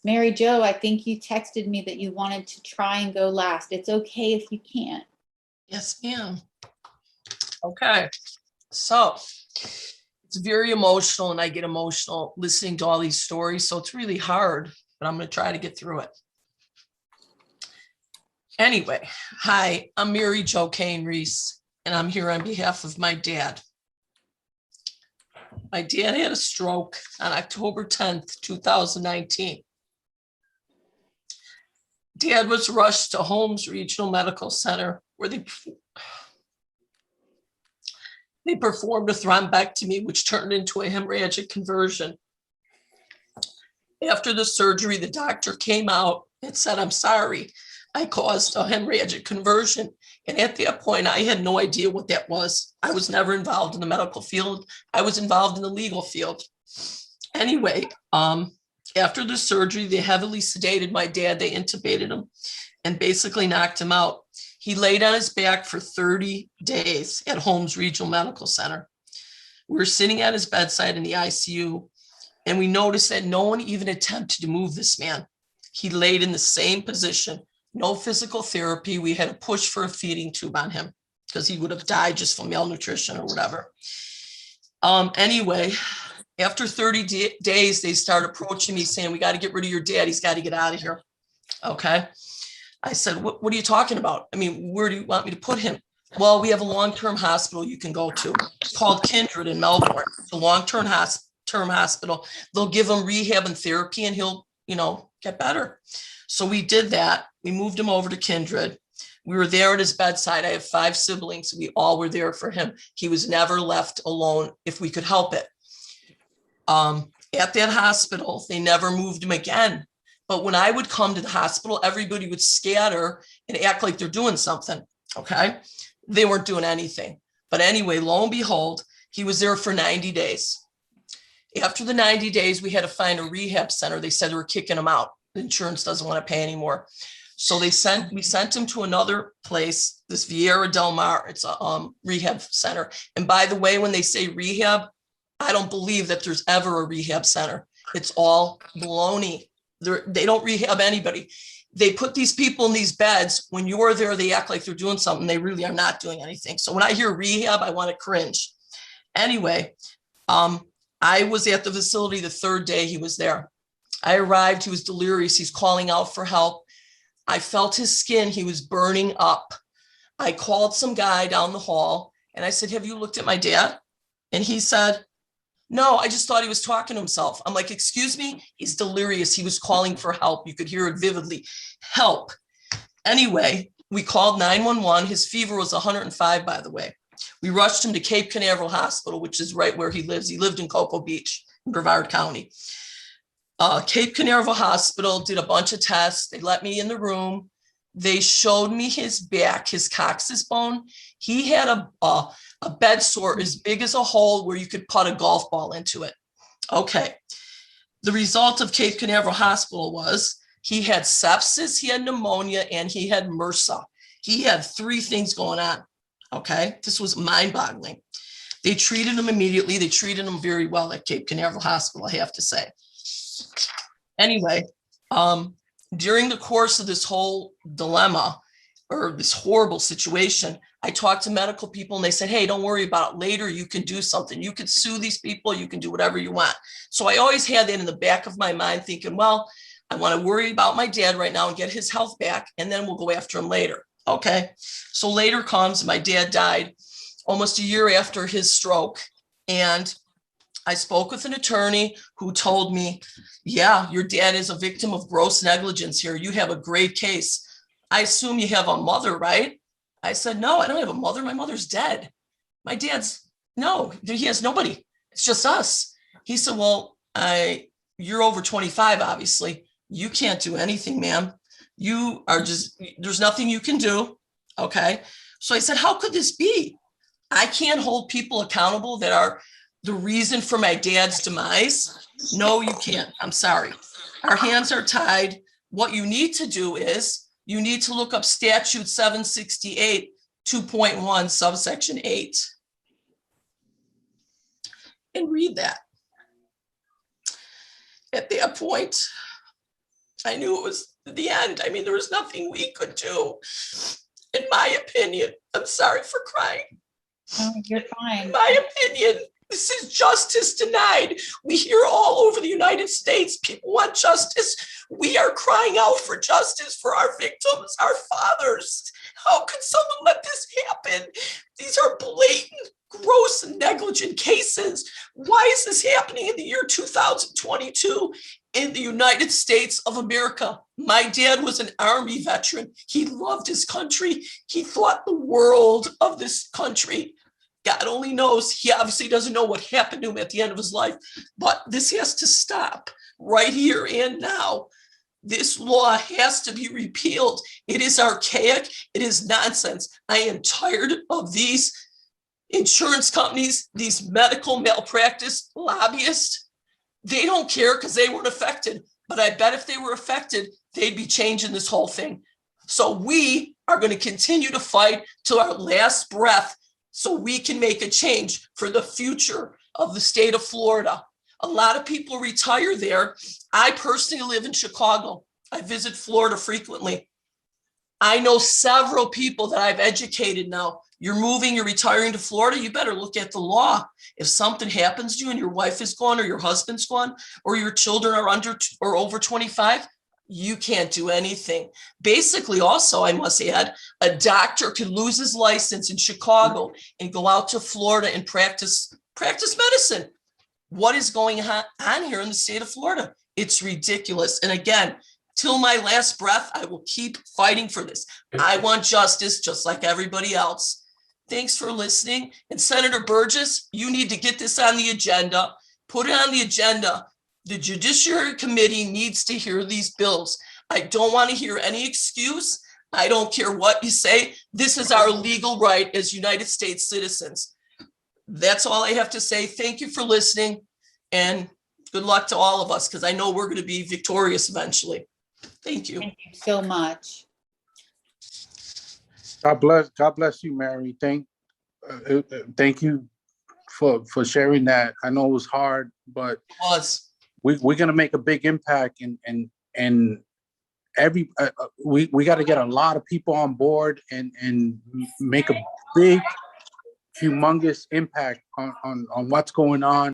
Mary Jo, I think you texted me that you wanted to try and go last. It's okay if you can't. Yes, ma'am. Okay, so it's very emotional, and I get emotional listening to all these stories, so it's really hard, but I'm going to try to get through it. Anyway, hi, I'm Mary Jo Kane Reese, and I'm here on behalf of my dad. My dad had a stroke on October 10th, 2019. Dad was rushed to Holmes Regional Medical Center where they performed a thrombectomy, which turned into a hemorrhagic conversion. After the surgery, the doctor came out and said, "I'm sorry, I caused a hemorrhagic conversion." And at that point, I had no idea what that was. I was never involved in the medical field. I was involved in the legal field. Anyway, after the surgery, they heavily sedated my dad. They intubated him and basically knocked him out. He laid on his back for 30 days at Holmes Regional Medical Center. We were sitting at his bedside in the ICU, and we noticed that no one even attempted to move this man. He laid in the same position, no physical therapy. We had to push for a feeding tube on him because he would have died just from malnutrition or whatever. Anyway, after 30 days, they started approaching me saying, "We got to get rid of your dad. He's got to get out of here." Okay. I said, what are you talking about? I mean, where do you want me to put him? "Well, we have a long-term hospital you can go to. It's called Kindred in Melbourne. It's a long-term hospital. They'll give him rehab and therapy and he'll, get better." So we did that. We moved him over to Kindred. We were there at his bedside. I have 5 siblings. We all were there for him. He was never left alone if we could help it. At that hospital, they never moved him again. But when I would come to the hospital, everybody would scatter and act like they're doing something. Okay. They weren't doing anything. But anyway, lo and behold, he was there for 90 days. After the 90 days, we had to find a rehab center. They said they were kicking him out. The insurance doesn't want to pay anymore. So we sent him to another place, this Vieira Del Mar. It's a rehab center. And by the way, when they say rehab, I don't believe that there's ever a rehab center. It's all baloney. They don't rehab anybody. They put these people in these beds. When you're there, they act like they're doing something. They really are not doing anything. So when I hear rehab, I want to cringe. Anyway, I was at the facility the 3rd day he was there. I arrived. He was delirious. He's calling out for help. I felt his skin. He was burning up. I called some guy down the hall and I said, "Have you looked at my dad?" And he said, "No, I just thought he was talking to himself." I'm like, "Excuse me? He's delirious. He was calling for help. You could hear it vividly. Help." Anyway, we called 911. His fever was 105, by the way. We rushed him to Cape Canaveral Hospital, which is right where he lives. He lived in Cocoa Beach in Brevard County. Cape Canaveral Hospital did a bunch of tests. They let me in the room. They showed me his back, his coccyx bone. He had a bed sore as big as a hole where you could put a golf ball into it. Okay. The result of Cape Canaveral Hospital was he had sepsis, he had pneumonia, and he had MRSA. He had 3 things going on. Okay. This was mind-boggling. They treated him immediately. They treated him very well at Cape Canaveral Hospital, I have to say. Anyway, during the course of this whole dilemma or this horrible situation, I talked to medical people and they said, "Hey, don't worry about it. Later, you can do something. You could sue these people. You can do whatever you want." So I always had that in the back of my mind thinking, well, I want to worry about my dad right now and get his health back, and then we'll go after him later. Okay. So later comes, my dad died almost a year after his stroke. And I spoke with an attorney who told me, "Yeah, your dad is a victim of gross negligence here. You have a grave case. I assume you have a mother, right?" I said, "No, I don't have a mother. My mother's dead. My dad's, no, he has nobody. It's just us." He said, "Well, you're over 25, obviously. You can't do anything, ma'am. You are just, there's nothing you can do." Okay. So I said, "How could this be? I can't hold people accountable that are the reason for my dad's demise." "No, you can't. I'm sorry. Our hands are tied. What you need to do is you need to look up statute 768, 2.1, subsection 8 and read that." At that point, I knew it was the end. I mean, there was nothing we could do, in my opinion. I'm sorry for crying. No, you're In fine. my opinion, this is justice denied. We hear all over the United States, people want justice. We are crying out for justice for our victims, our fathers. How could someone let this happen? These are blatant, gross, negligent cases. Why is this happening in the year 2022 in the United States of America? My dad was an Army veteran. He loved his country. He thought the world of this country. God only knows. He obviously doesn't know what happened to him at the end of his life, but this has to stop right here and now. This law has to be repealed. It is archaic. It is nonsense. I am tired of these insurance companies, these medical malpractice lobbyists. They don't care because they weren't affected, but I bet if they were affected, they'd be changing this whole thing. So we are going to continue to fight till our last breath so we can make a change for the future of the state of Florida. A lot of people retire there. I personally live in Chicago. I visit Florida frequently. I know several people that I've educated now. You're moving, you're retiring to Florida, you better look at the law. If something happens to you and your wife is gone or your husband's gone or your children are under or over 25, you can't do anything. Basically, also, I must add, a doctor could lose his license in Chicago and go out to Florida and practice medicine. What is going on here in the state of Florida? It's ridiculous. And again, till my last breath, I will keep fighting for this. I want justice just like everybody else. Thanks for listening. And Senator Burgess, you need to get this on the agenda. Put it on the agenda. The Judiciary Committee needs to hear these bills. I don't want to hear any excuse. I don't care what you say. This is our legal right as United States citizens. That's all I have to say. Thank you for listening, and good luck to all of us, because I know we're going to be victorious eventually. Thank you. Thank you so much. God bless you, Mary. Thank you for sharing that. I know it was hard, but we're gonna make a big impact, and every we got to get a lot of people on board and make a big, humongous impact on what's going on.